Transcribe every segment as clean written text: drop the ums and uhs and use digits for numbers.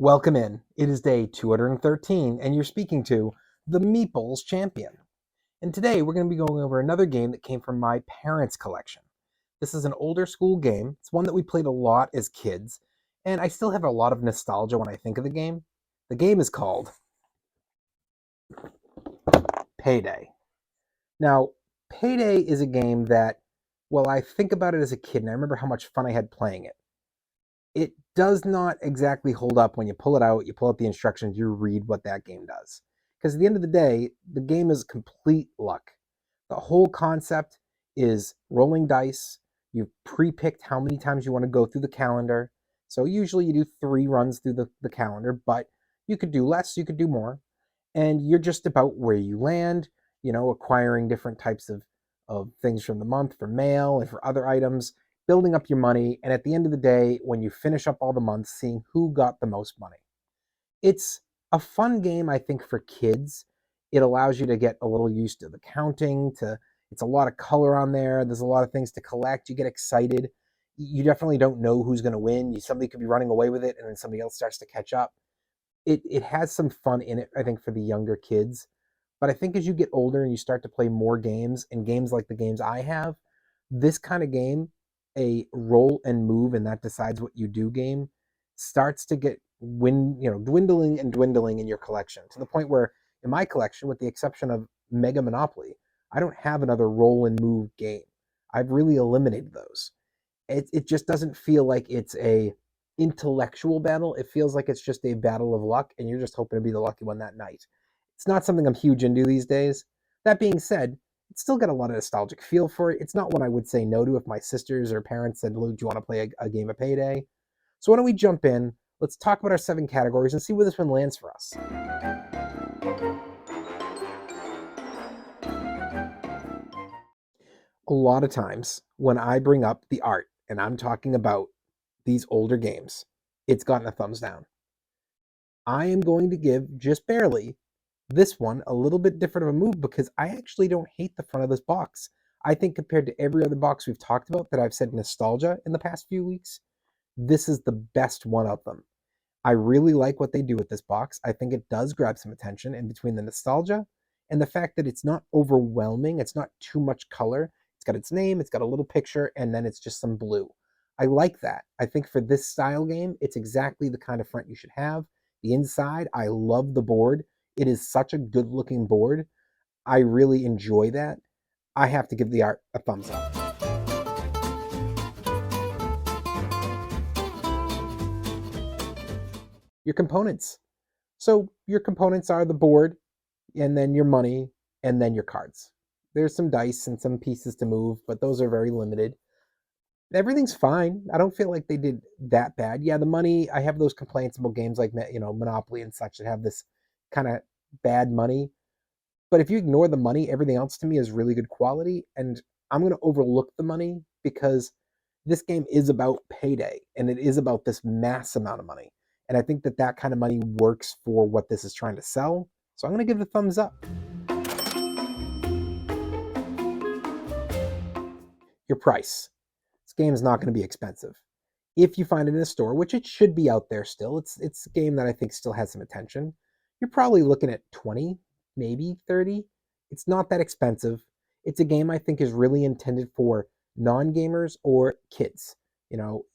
Welcome in. It is day 213, and you're speaking to the Meeples Champion. And today we're going to be going over another game that came from my parents' collection. This is an older school game. It's one that we played a lot as kids, and I still have a lot of nostalgia when I think of the game. The game is called Payday. Now, Payday is a game that, well, I think about it as a kid, and I remember how much fun I had playing it. It does not exactly hold up when you pull it out, you pull out the instructions, you read what that game does. Because at the end of the day, the game is complete luck. The whole concept is rolling dice. You've pre-picked how many times you want to go through the calendar. So usually you do 3 runs through the calendar, but you could do less, you could do more. And you're just about where you land, acquiring different types of things from the month for mail and for other items, building up your money, and at the end of the day, when you finish up all the months, seeing who got the most money. It's a fun game, I think, for kids. It allows you to get a little used to the counting, it's a lot of color on there. There's a lot of things to collect. You get excited. You definitely don't know who's going to win. Somebody could be running away with it, and then somebody else starts to catch up. It has some fun in it, I think, for the younger kids. But I think as you get older and you start to play more games, and games like the games I have, this kind of game, a roll and move and that decides what you do game, starts to get dwindling and dwindling in your collection, to the point where in my collection, with the exception of Mega Monopoly, I don't have another roll and move game. I've really eliminated those. It just doesn't feel like it's a intellectual battle. It feels like it's just a battle of luck, and you're just hoping to be the lucky one that night. It's not something I'm huge into these days. That being said, it's still got a lot of nostalgic feel for it. It's not one I would say no to if my sisters or parents said, "Lou, do you want to play a game of Payday?" So why don't we jump in? Let's talk about our 7 categories and see where this one lands for us. A lot of times when I bring up the art and I'm talking about these older games, it's gotten a thumbs down. I am going to give, just barely, this one a little bit different of a move because I actually don't hate the front of this box. I think compared to every other box we've talked about that I've said nostalgia in the past few weeks, this is the best one of them. I really like what they do with this box. I think it does grab some attention, and between the nostalgia and the fact that it's not overwhelming, it's not too much color. It's got its name, it's got a little picture, and then it's just some blue. I like that. I think for this style game, it's exactly the kind of front you should have. The inside, I love the board. It is such a good looking board. I really enjoy that. I have to give the art a thumbs up. Your components. So your components are the board, and then your money, and then your cards. There's some dice and some pieces to move, but those are very limited. Everything's fine. I don't feel like they did that bad. Yeah, the money, I have those complaints about games like Monopoly and such that have this kind of bad money. But if you ignore the money, everything else to me is really good quality, and I'm going to overlook the money because this game is about Payday, and it is about this mass amount of money. And I think that that kind of money works for what this is trying to sell. So I'm going to give it a thumbs up. Your price. This game is not going to be expensive. If you find it in a store, which it should be out there still, it's a game that I think still has some attention. You're probably looking at 20, maybe 30. It's not that expensive. It's a game I think is really intended for non-gamers or kids. You know,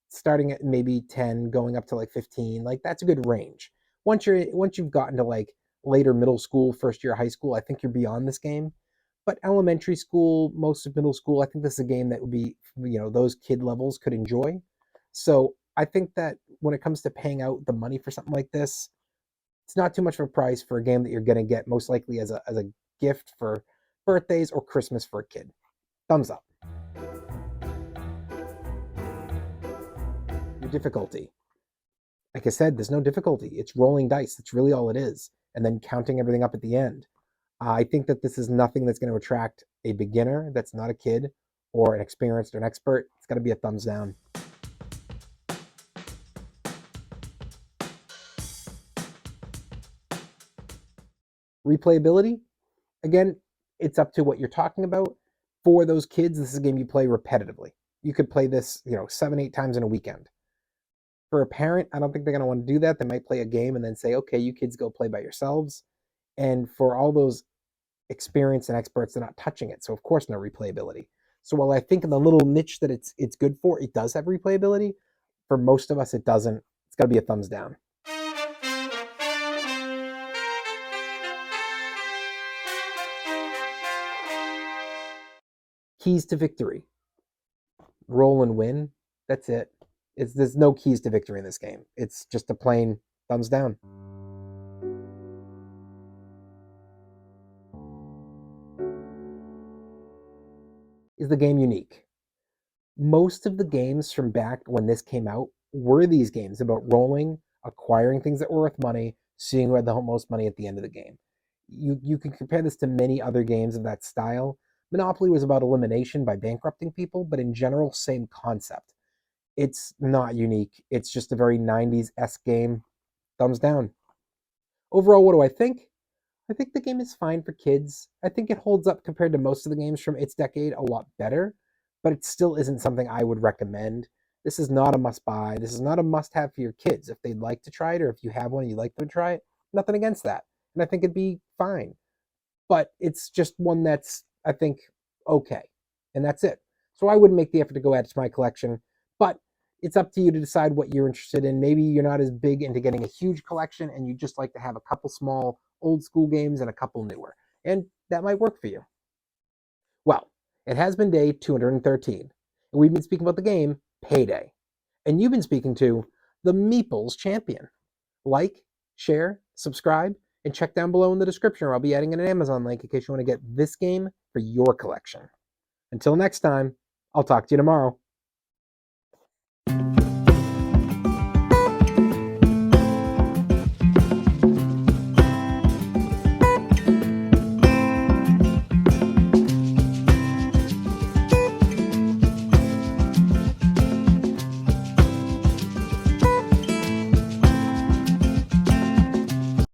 starting at maybe 10, going up to like 15. Like that's a good range. Once you've gotten to like later middle school, first year of high school, I think you're beyond this game. But elementary school, most of middle school, I think this is a game that would be, those kid levels could enjoy. So I think that when it comes to paying out the money for something like this, it's not too much of a price for a game that you're going to get most likely as a gift for birthdays or Christmas for a kid. Thumbs up. Your difficulty. Like I said, there's no difficulty. It's rolling dice. That's really all it is. And then counting everything up at the end. I think that this is nothing that's going to attract a beginner that's not a kid or an experienced or an expert. It's got to be a thumbs down. Replayability, again, it's up to what you're talking about. For those kids, this is a game you play repetitively. You could play this, 7, 8 times in a weekend. For a parent, I don't think they're going to want to do that. They might play a game and then say, okay, you kids go play by yourselves. And for all those experienced and experts, they're not touching it. So of course, no replayability. So while I think in the little niche that it's good for, it does have replayability. For most of us, it doesn't. It's got to be a thumbs down. Keys to victory: roll and win. That's it. There's no keys to victory in this game. It's just a plain thumbs down. Is the game unique? Most of the games from back when this came out were these games about rolling, acquiring things that were worth money, seeing who had the most money at the end of the game. You can compare this to many other games of that style. Monopoly was about elimination by bankrupting people, but in general, same concept. It's not unique. It's just a very 90s-esque game. Thumbs down. Overall, what do I think? I think the game is fine for kids. I think it holds up compared to most of the games from its decade a lot better, but it still isn't something I would recommend. This is not a must buy. This is not a must have for your kids. If they'd like to try it, or if you have one and you'd like them to try it, nothing against that. And I think it'd be fine. But it's just one that's, I think, okay. And that's it. So I wouldn't make the effort to go add to my collection, but it's up to you to decide what you're interested in. Maybe you're not as big into getting a huge collection and you just like to have a couple small old school games and a couple newer. And that might work for you. Well, it has been day 213, and we've been speaking about the game Payday. And you've been speaking to the Meeples champion. Like, share, subscribe, and check down below in the description, or I'll be adding an Amazon link in case you want to get this game for your collection. Until next time, I'll talk to you tomorrow.